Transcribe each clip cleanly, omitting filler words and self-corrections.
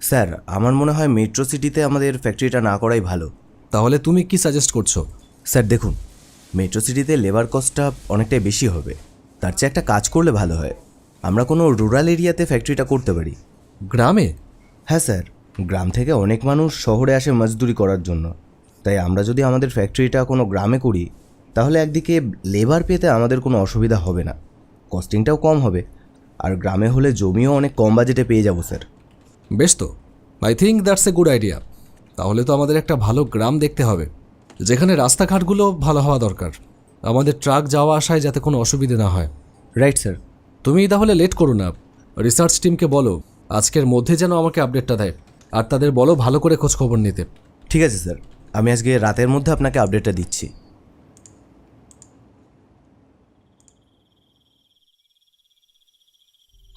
Sir, আমার মনে হয় মেট্রো সিটিতে আমাদের ফ্যাক্টরিটা না করাই ভালো। তাহলে তুমি কি সাজেস্ট করছো? স্যার দেখুন, মেট্রো সিটিতে লেবার কস্টটা অনেকটাই বেশি হবে। তার চেয়ে একটা কাজ করলে ভালো হয়। আমরা কোনো রুরাল এরিয়াতে ফ্যাক্টরিটা করতে পারি। গ্রামে? হ্যাঁ স্যার, গ্রাম থেকে অনেক মানুষ শহরে আসে মজদুরি করার জন্য। তাই আমরা যদি আমাদের ফ্যাক্টরিটা কোনো গ্রামে করি, তাহলে একদিকে লেবার পেতে আমাদের কোনো অসুবিধা হবে না, কস্টিংটাও কম হবে, আর গ্রামে হলে জমিও অনেক কম বাজেটে পেয়ে যাব স্যার। বেশ তো, I think that's a good idea. তাহলে তো আমাদের একটা ভালো গ্রাম দেখতে হবে, যেখানে রাস্তাঘাটগুলো ভালো হওয়া দরকার, আমাদের ট্রাক যাওয়া আসায় যাতে কোনো অসুবিধে না হয়। Right sir. তুমি তাহলে লেট করো না, রিসার্চ টিমকে বলো আজকের মধ্যে যেন আমাকে আপডেটটা দেয়, আর তাদের বলো ভালো করে খোঁজখবর নিতে। ঠিক আছে স্যার, আমি আজকে রাতের মধ্যে আপনাকে আপডেটটা দিচ্ছি।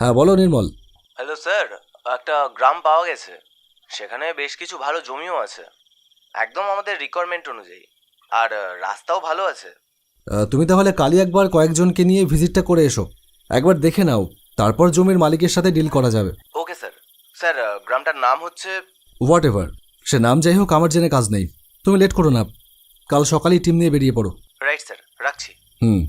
হ্যাঁ বলো নির্মল। হ্যালো স্যার, একটা গ্রাম পাওয়া গেছে, সেখানে বেশ কিছু ভালো জমিও আছে, একদম আমাদের রিকোয়ারমেন্ট অনুযায়ী, আর রাস্তাও ভালো আছে। তুমি তাহলে কালই একবার কয়েকজনকে নিয়ে ভিজিটটা করে এসো, একবার দেখে নাও, তারপর জমির মালিকের সাথে ডিল করা যাবে। Okay sir. স্যার, গ্রামটার নাম হচ্ছে... হোয়াট এভার, সে নাম যাই হোক, আমার জেনে কাজ নেই। তুমি লেট করো না, কাল সকালেই টিম নিয়ে বেরিয়ে পড়ো। রাইট স্যার, রাখছি। হুম।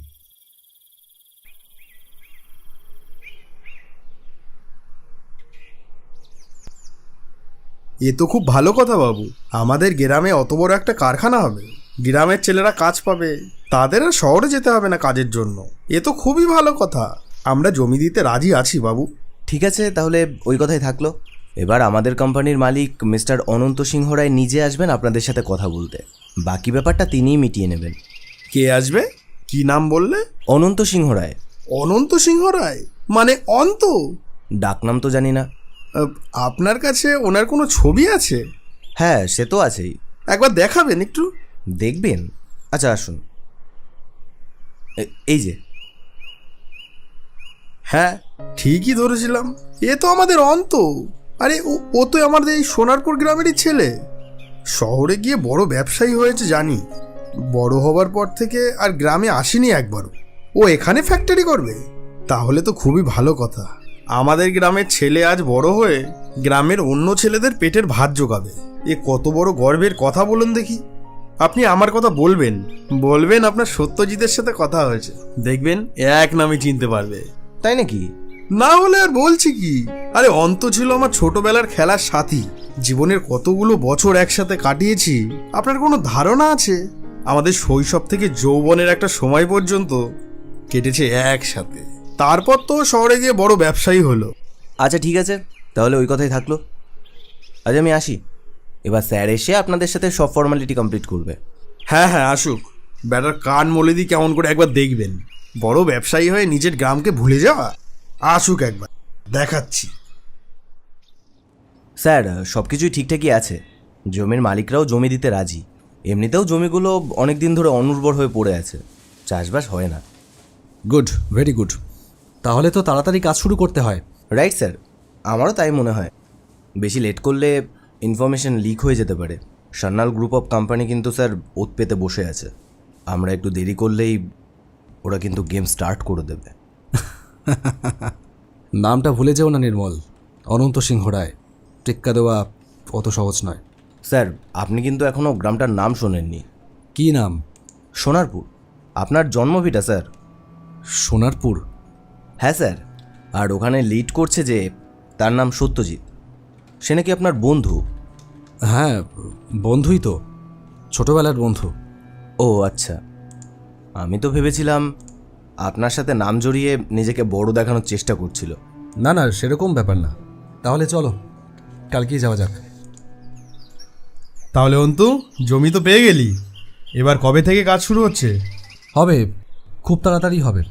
এ তো খুব ভালো কথা বাবু। আমাদের গ্রামে অত বড় একটা কারখানা হবে, গ্রামের ছেলেরা কাজ পাবে, তাদের আর শহরে যেতে হবে না কাজের জন্য। এ তো খুবই ভালো কথা। আমরা জমি দিতে রাজি আছি বাবু। ঠিক আছে, তাহলে ওই কথাই থাকলো। এবার আমাদের কোম্পানির মালিক মিস্টার অনন্ত সিংহ রায় নিজে আসবেন আপনাদের সাথে কথা বলতে। বাকি ব্যাপারটা তিনিই মিটিয়ে নেবেন। কে আসবে? কি নাম বললে? অনন্ত সিংহ রায়। অনন্ত সিংহ রায় মানে অন্ত? ডাকনাম তো জানি না। আপনার কাছে ওনার কোনো ছবি আছে? হ্যাঁ, সে তো আছেই। একবার দেখাবেন একটু? দেখবেন? আচ্ছা আসুন, এই যে। হ্যাঁ, ঠিকই ধরেছিলাম, এ তো আমাদের অন্ত। আরে ও তো আমাদের এই সোনারপুর গ্রামেরই ছেলে। শহরে গিয়ে বড় ব্যবসায়ী হয়েছে জানি, বড় হবার পর থেকে আর গ্রামে আসেনি একবারও। ও এখানে ফ্যাক্টরি করবে? তাহলে তো খুবই ভালো কথা। আমাদের গ্রামের ছেলে আজ বড় হয়ে গ্রামের অন্য ছেলেদের পেটের ভাত জোগাবে। এ কত বড় গর্বের কথা বলুন দেখি। আপনি আমার কথা বলবেন, বলবেন আপনার সত্যজিতের সাথে কথা হয়েছে, দেখবেন এক নামে চিনতে পারবে। তাই নাকি? না হলে আর বলছি কি। আরে অন্ত ছিল আমার ছোটবেলার খেলার সাথী, জীবনের কতগুলো বছর একসাথে কাটিয়েছি আপনার কোনো ধারণা আছে? আমাদের শৈশব থেকে যৌবনের একটা সময় পর্যন্ত কেটেছে একসাথে। তারপর তো শহরে গিয়ে বড় ব্যবসায়ী হলো। আচ্ছা ঠিক আছে, তাহলে ওই কথাই থাকলো। আজ আমি আসি। এবার স্যার এসে আপনাদের সাথে সব ফর্মালিটি কমপ্লিট করবে। হ্যাঁ হ্যাঁ, আসুক। ব্যাটার কান মলে দিই কেমন করে একবার দেখবেন। বড় ব্যবসায়ী হয়ে নিজের গ্রামকে ভুলে যাওয়া। আসুক একবার, দেখাচ্ছি। স্যার, সব কিছুই ঠিকঠাকই আছে। জমির মালিকরাও জমি দিতে রাজি। এমনিতেও জমিগুলো অনেক দিন ধরে অনুর্বর হয়ে পড়ে আছে, চাষবাস হয় না। Good, very good. তাহলে তো তাড়াতাড়ি কাজ শুরু করতে হয়। রাইট স্যার, আমারও তাই মনে হয়। বেশি লেট করলে ইনফরমেশন লিক হয়ে যেতে পারে। সান্যাল গ্রুপ অফ কোম্পানি কিন্তু স্যার ওত পেতে বসে আছে। আমরা একটু দেরি করলেই ওরা কিন্তু গেম স্টার্ট করে দেবে। নামটা ভুলে যেও না নির্মল, অনন্ত সিংহ রায়। টেক্কা দেওয়া অত সহজ নয়। স্যার, আপনি কিন্তু এখনও গ্রামটার নাম শোনেননি। কি নাম? সোনারপুর, আপনার জন্মভিটা স্যার। সোনারপুর? হ্যাঁ স্যার, আর ওখানে লিড করছে যে, তার নাম সত্যজিৎ। সে নাকি আপনার বন্ধু। হ্যাঁ, বন্ধুই তো, ছোটবেলার বন্ধু। ও আচ্ছা, আমি তো ভেবেছিলাম আপনার সাথে নাম জড়িয়ে নিজেকে বড় দেখানোর চেষ্টা করছিল। না না, সেরকম ব্যাপার না। তাহলে চলো কালকেই যাওয়া যাক। তাহলে অন্তু, জমি তো পেয়ে গেলি, এবার কবে থেকে কাজ শুরু হচ্ছে? হবে, খুব তাড়াতাড়ি হবে।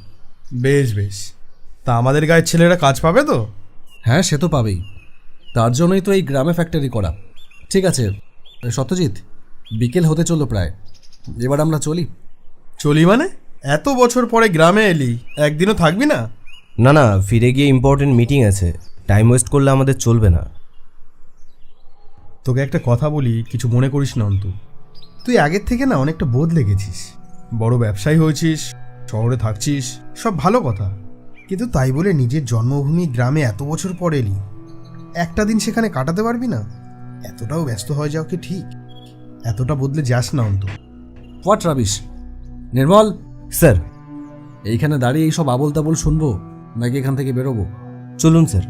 বেশ বেশ। তা আমাদের গায়ের ছেলেরা কাজ পাবে তো? হ্যাঁ, সে তো পাবেই, তার জন্যই তো এই গ্রামে ফ্যাক্টরি করা। ঠিক আছে সত্যজিৎ, বিকেল হতে চললো প্রায়, এবার আমরা চলি। চলি মানে? এত বছর পরে গ্রামে এলি, একদিনও থাকবি না? না না, ফিরে গিয়ে ইম্পর্টেন্ট মিটিং আছে, টাইম ওয়েস্ট করলে আমাদের চলবে না। তোকে একটা কথা বলি, কিছু মনে করিস না অন্তু। তুই আগের থেকে না অনেকটা বদলে গেছিস। বড় ব্যবসায়ী হয়েছিস, শহরে থাকছিস, সব ভালো কথা, কিন্তু তাই বলে নিজের জন্মভূমি গ্রামে এত বছর পর এলি, একটা দিন সেখানে কাটাতে পারবি না? এতটাও ব্যস্ত হয়ে যাও কি ঠিক? এতটা বদলে যাস না অন্ত। What rubbish! নির্মল, স্যার এইখানে দাঁড়িয়ে এইসব আবোল তাবোল শুনবো নাকি এখান থেকে বেরোবো? চলুন স্যার।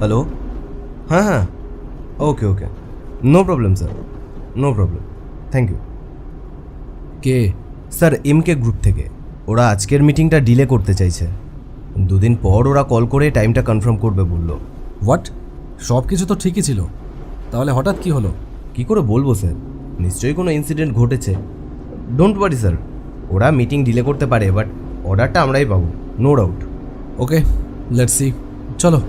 হ্যালো, হ্যাঁ হ্যাঁ, okay okay, no problem sir, no problem, thank you. কে? স্যার এমকে গ্রুপ থেকে। ওরা আজকের মিটিংটা ডিলে করতে চাইছে। 2 দিন পর ওরা কল করে টাইমটা কনফার্ম করবে বললো। হোয়াট? সব কিছু তো ঠিকই ছিল, তাহলে হঠাৎ কি হলো? কি করে বলবো স্যার, নিশ্চয়ই কোনো ইনসিডেন্ট ঘটেছে। ডোন্ট ওয়ারি স্যার, ওরা মিটিং ডিলে করতে পারে, বাট অর্ডারটা আমরাই পাবো, no doubt. Okay, let's see, চলো।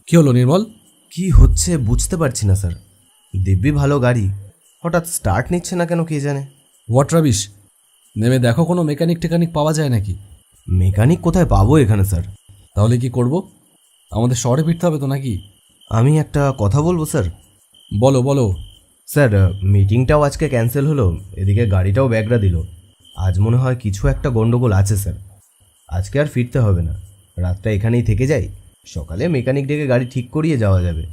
কি হলো নির্মল? কি হচ্ছে বুঝতে পারছি না স্যার। দিব্যি ভালো গাড়ি, হঠাৎ স্টার্ট নিচ্ছে না কেন কে জানে। What rubbish! নেমে দেখো কোনো মেকানিক টেকানিক পাওয়া যায় নাকি। মেকানিক কোথায় পাবো এখানে স্যার? তাহলে কি করব? আমাদের শহরে ফিরতে হবে তো নাকি? আমি একটা কথা বলবো স্যার। বলো বলো। স্যার মিটিংটাও আজকে ক্যান্সেল হলো, এদিকে গাড়িটাও ব্যাগরা দিল। আজ মনে হয় কিছু একটা গন্ডগোল আছে স্যার। আজকে আর ফিরতে হবে না, রাতটা এখানেই থেকে যাই, সকালে মেকানিক ডেকে গাড়ি ঠিক করিয়ে যাওয়া যাবে।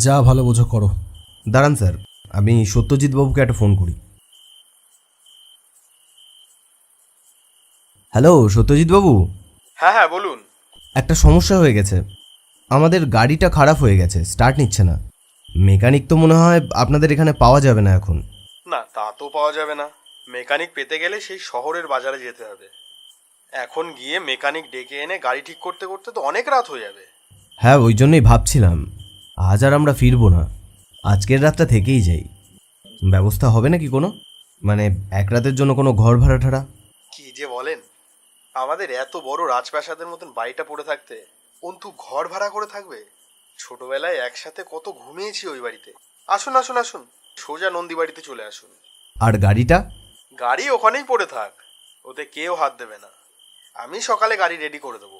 যা ভালো বোঝো করো। দাঁড়ান স্যার, আমি সত্যজিৎ বাবুকে একটা ফোন করি। হ্যালো সত্যজিৎ বাবু। হ্যাঁ হ্যাঁ বলুন। একটা সমস্যা হয়ে গেছে, আমাদের গাড়িটা খারাপ হয়ে গেছে, স্টার্ট নিচ্ছে না। মেকানিক তো মনে হয় আপনাদের এখানে পাওয়া যাবে না এখন। না, তা তো পাওয়া যাবে না। মেকানিক পেতে গেলে সেই শহরের বাজারে যেতে হবে। এখন গিয়ে মেকানিক ডেকে এনে গাড়ি ঠিক করতে করতে তো অনেক রাত হয়ে যাবে। হ্যাঁ ওই জন্যই ভাবছিলাম আজ আর আমরা ফিরবো না, আজকের রাতটা থেকেই যাই। ব্যবস্থা হবে নাকি কোনো, মানে এক রাতের জন্য কোনো ঘর ভাড়া ঠাড়া? কি যে বলেন, আমাদের এত বড় রাজপ্রাসাদের মতন বাড়িটা পড়ে থাকতে অন্তু ঘর ভাড়া করে থাকবে? ছোটবেলায় একসাথে কত ঘুমিয়েছি ওই বাড়িতে। আসুন আসুন আসুন, সোজা নন্দী বাড়িতে চলে আসুন। আর গাড়িটা? গাড়ি ওখানেই পড়ে থাক, ওতে কেউ হাত দেবে না। আমি সকালে গাড়ি রেডি করে দেবো।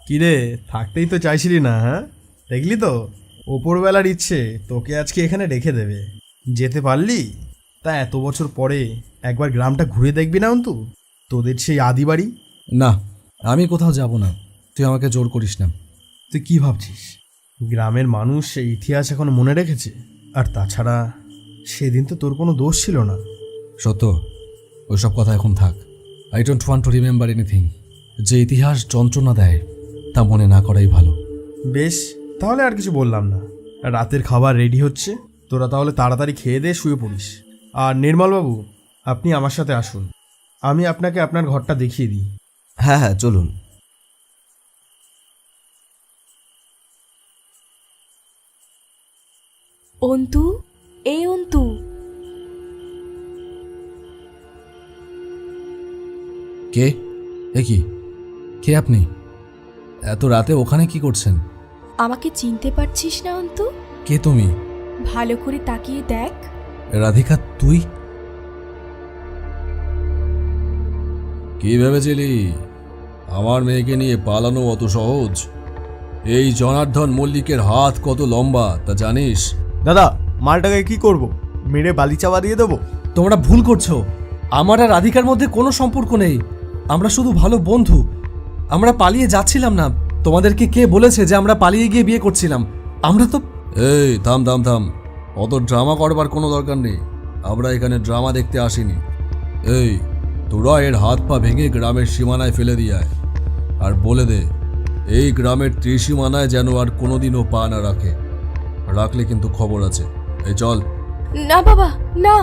কিরে, থাকতেই তো চাইছিলি না? হ্যাঁ, দেখলি তো ওপরবেলার ইচ্ছে তোকে আজকে এখানে রেখে দেবে। যেতে পারলি? তা এত বছর পরে একবার গ্রামটা ঘুরে দেখবি না অন্তু? তোদের সেই আদি বাড়ি। না, আমি কোথাও যাব না, তুই আমাকে জোর করিস না। তুই কি ভাবছিস গ্রামের মানুষ সেই ইতিহাস এখনো মনে রেখেছে? আর তাছাড়া সেদিন তো তোর কোনো দোষ ছিল না। সত্য, ওইসব কথা এখন থাক। I don't want to remember anything. যে ইতিহাস যন্ত্রণা দেয় তা মনে না করাই ভালো। বেশ, তাহলে আর কিছু বললাম না। রাতের খাবার রেডি হচ্ছে, তোরা তাহলে তাড়াতাড়ি খেয়ে দিয়ে শুয়ে পড়িস। আর নির্মলবাবু, আপনি আমার সাথে আসুন, আমি আপনাকে আপনার ঘরটা দেখিয়ে দিই। হ্যাঁ হ্যাঁ চলুন। অন্তু, এই অন্তু। কে? এ কি? কে আপনি? এত রাতে ওখানে কি করছেন? আমাকে চিনতে পারছিস না অন্তু? কে তুমি? ভালো করে তাকিয়ে দেখ। রাধিকা, তুই? কি ভেবেছিলি আমার মেয়েকে নিয়ে পালানো অত সহজ? এই জনার্দন মল্লিকের হাত কত লম্বা তা জানিস? দাদা, মালটাকে কি করব? মেরে বালি চাপা দিয়ে দেবো? তোমরা ভুল করছো। আমার আর রাধিকার মধ্যে কোনো সম্পর্ক নেই, আমরা শুধু ভালো বন্ধু। আমরা পালিয়ে যাচ্ছিলাম না। তোমাদেরকে কে বলেছে যে আমরা পালিয়ে গিয়ে বিয়ে করছিলাম? আমরা তো... এই থাম থাম থাম, অত ড্রামা করবার কোনো দরকার নেই। আমরা এখানে ড্রামা দেখতে আসিনি। এই তোরা এর হাত পা ভেঙে গ্রামের সীমানায় ফেলে দিয়ে আয়, আর বলে দে এই গ্রামের ত্রিসীমানায় যেন আর কোনোদিনও পা না রাখে। রাখলে কিন্তু খবর আছে। এই চল। না বাবা, না,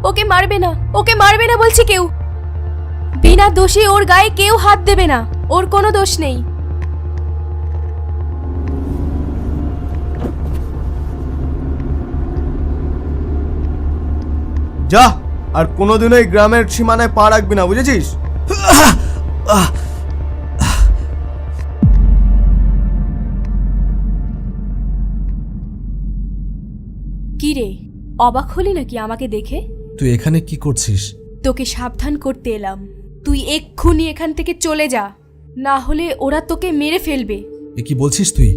ওকে মারবে না, ওকে মারবে না বলছি কেউ। বিনা দোষে ওর গায়ে কেউ হাত দেবে না, ওর কোনো দোষ নেই। যা, আর কোনোদিনও এই গ্রামের সীমানায় পা রাখবি না, বুঝেছিস? কি রে, অবাক হলি নাকি আমাকে দেখে? তুই এখানে কি করছিস? তোকে সাবধান করতে এলাম। তুই এক্ষুনি এখান থেকে চলে যা, না হলে ওরা তোকে মেরে ফেলবে। এ কি বলছিস তুই?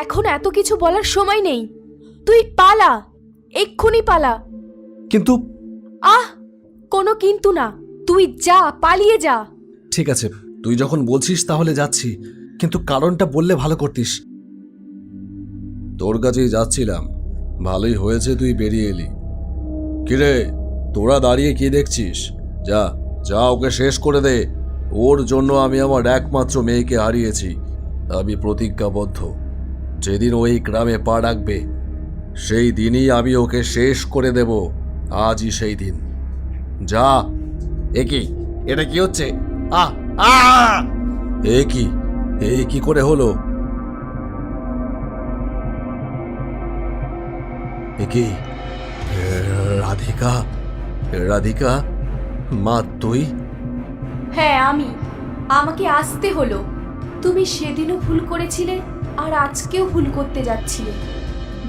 এখন এত কিছু বলার সময় নেই, তুই পালা, এক্ষুনি পালা। কিন্তু আহ, কোনো কিন্তু না, তুই যা, পালিয়ে যা। ঠিক আছে, তুই যখন বলছিস তাহলে যাচ্ছি, কিন্তু কারণটা বললে ভালো করতিস। তোর কাছেই যাচ্ছিলাম, ভালোই হয়েছে তুই বেরিয়ে এলি। কিরে, তোরা দাঁড়িয়ে কি দেখছিস? যা যা, ওকে শেষ করে দে। ওর জন্য আমি আমার একমাত্র মেয়েকে হারিয়েছি। আমি প্রতিজ্ঞাবদ্ধ, যেদিন ওই গ্রামে পা রাখবে সেই দিনই আমি ওকে শেষ করে দেব। আজই সেই দিন। যা। এটা কি হচ্ছে? এ কি করে হলো? কি রাধিকা? রাধিকা মা, তুই? হ্যাঁ আমি। আমাকে আসতে হলো। তুমি সেদিনও ভুল করেছিলে আর আজকেও ভুল করতে যাচ্ছিলে।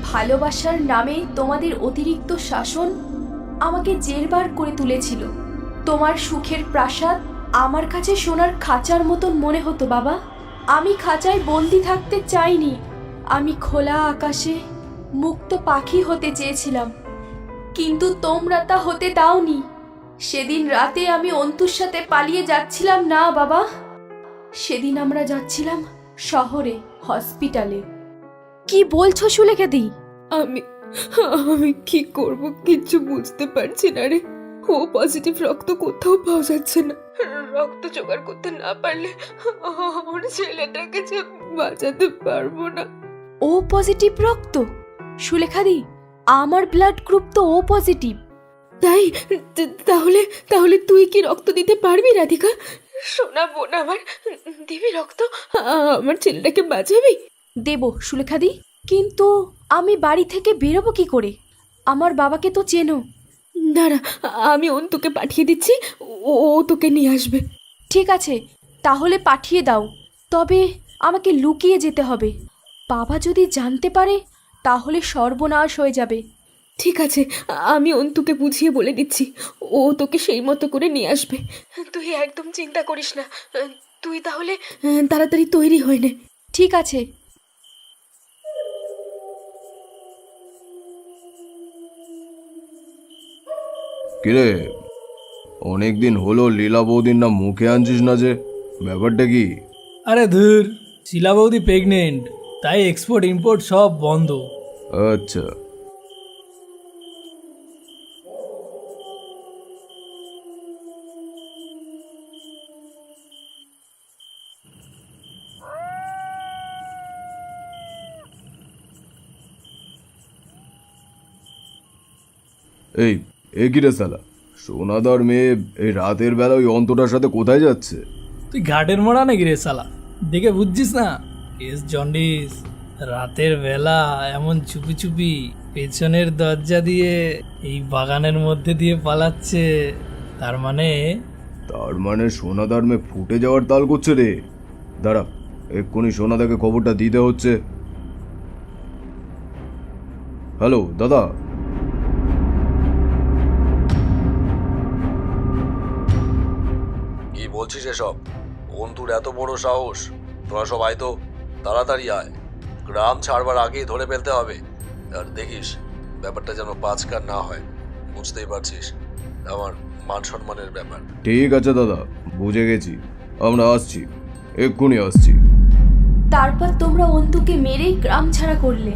ভালোবাসার নামে তোমাদের অতিরিক্ত শাসন আমাকে জেরবার করে তুলেছিল। তোমার সুখের প্রাসাদ আমার কাছে সোনার খাঁচার মতন মনে হতো বাবা। আমি খাঁচায় বন্দি থাকতে চাইনি, আমি খোলা আকাশে মুক্ত পাখি হতে চেয়েছিলাম, কিন্তু তোমরা তা হতে দাওনি। সেদিন রাতে আমি অন্তুর সাথে পালিয়ে যাচ্ছিলাম না বাবা, সেদিন আমরা যাচ্ছিলাম শহরে, হসপিটালে। কি বলছো সুলেখাদি? আমি কি করব কিচ্ছু বুঝতে পারছি না রে। ও পজিটিভ রক্ত কোথাও পাওয়া যাচ্ছে না। রক্ত জোগাড় করতে না পারলে আমার ছেলেটাকে যে বাঁচাতে পারবো না। ও পজিটিভ রক্ত? সুলেখাদি, আমার ব্লাড গ্রুপ তো ও পজিটিভ। তাই তাহলে তুই কি রক্ত দিতে পারবি রাধিকা? সোনা বোন আমার, দিবি রক্ত? আমার ছেলেটাকে বাঁচাবি? দেব সুলেখাদি, কিন্তু আমি বাড়ি থেকে বেরোবো কি করে? আমার বাবাকে তো চেনো। দাঁড়া, আমি অন্তুকে পাঠিয়ে দিচ্ছি, ও তোকে নিয়ে আসবে। ঠিক আছে, তাহলে পাঠিয়ে দাও, তবে আমাকে লুকিয়ে যেতে হবে। বাবা যদি জানতে পারে তাহলে সর্বনাশ হয়ে যাবে। ঠিক আছে, আমি অন্তুকে বুঝিয়ে বলে দিচ্ছি, ও তোকে সেই মতো করে নিয়ে আসবে। তুই একদম চিন্তা করিস না। তুই তাহলে তাড়াতাড়ি তৈরি হয়ে নে। ঠিক আছে। কিরে, অনেকদিন হলো লীলা বৌদির নাম মুখে আনছিস না যে, ব্যাপারটা কি? আরে ধুর, শিলা বৌদি প্রেগনেন্ট, তাই এক্সপোর্ট ইম্পোর্ট সব বন্ধ। আচ্ছা। এই কি রে শালা, সোনাদার মেয়ে এই রাতের বেলা ওই অন্তটার সাথে কোথায় যাচ্ছে? তুই ঘাটের মোড়া নাকি রে শালা? দেখে বুঝছিস না কেস জন্ডিস? রাতের বেলা এমন চুপি চুপি পেছনের দরজা দিয়ে এই বাগানের মধ্যে দিয়ে পালাচ্ছে, তার মানে সোনাদার মেয়ে ফুটে যাওয়ার তাল করছে রে। দাঁড়া, এক্ষুনি সোনাদাকে খবরটা দিতে হচ্ছে। হ্যালো দাদা। কি বলছিস এসব? অন্তুর এত বড় সাহস? তোরা সব আয় তো, তাড়াতাড়ি আয়। গ্রাম ছাড়বার আগেই ধরে ফেলতে হবে। আর দেখিস ব্যাপারটা যেন পাঁচকার না হয়। বুঝতেই পারছিস আমার মান সম্মানের ব্যাপার। ঠিক আছে দাদা, বুঝে গেছি, আমরা আসছি, এক্ষুনি আসছি। তারপর তোমরা অন্তুকে মেরেই গ্রাম ছাড়া করলে,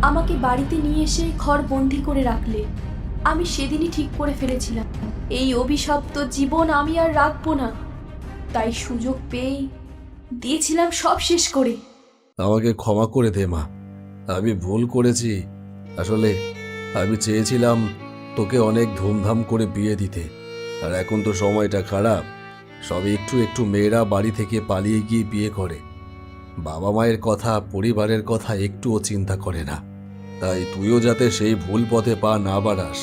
আমাকে বাড়িতে নিয়ে এসে ঘর বন্দি করে রাখলে। আমি সেদিনই ঠিক করে ফেলেছিলাম এই অভিশপ্ত জীবন আমি আর রাখবো না, তাই সুযোগ পেয়েই দিয়েছিলাম সব শেষ করে। আমাকে ক্ষমা করে দে মা, আমি ভুল করেছি। আসলে আমি চেয়েছিলাম তোকে অনেক ধুমধাম করে বিয়ে দিতে, আর এখন তো সময়টা খারাপ। সবে একটু একটু মেয়েরা বাড়ি থেকে পালিয়ে গিয়ে বিয়ে করে, বাবা মায়ের কথা, পরিবারের কথা একটুও চিন্তা করে না। তাই তুইও যাতে সেই ভুল পথে পা না বাড়াস,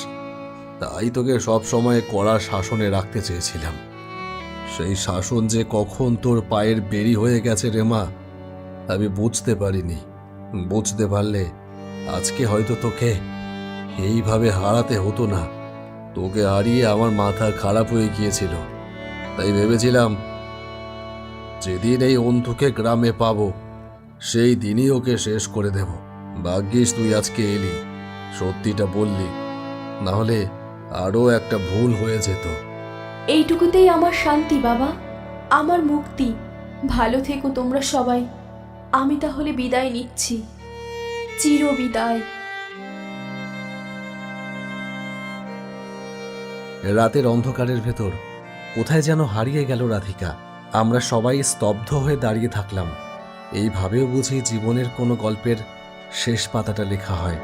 তাই তোকে সব সময় কড়া শাসনে রাখতে চেয়েছিলাম। সেই শাসন যে কখন তোর পায়ের বেরি হয়ে গেছে রে মা, আমি বুঝতে পারিনি। বুঝতে পারলে আজকে হয়তো তোকে এইভাবে হারাতে হতো না। তোকে হারিয়ে আমার মাথা খারাপ হয়ে গিয়েছিল, তাই ভেবেছিলাম যেদিন এই অন্ধুকে গ্রামে পাবো সেই দিনই ওকে শেষ করে দেব। ভাগ্যিস তুই আজকে এলি, সত্যিটা বললি, না হলে আরও একটা ভুল হয়ে যেত। এইটুকুতেই আমার শান্তি বাবা, আমার মুক্তি। ভালো থেকো তোমরা সবাই। আমি তাহলে বিদায় নিচ্ছি, চির বিদায়। রাতের অন্ধকারের ভেতর কোথায় যেন হারিয়ে গেল রাধিকা। আমরা সবাই স্তব্ধ হয়ে দাঁড়িয়ে থাকলাম। এইভাবেও বুঝি জীবনের কোনো গল্পের শেষ পাতাটা লেখা হয়।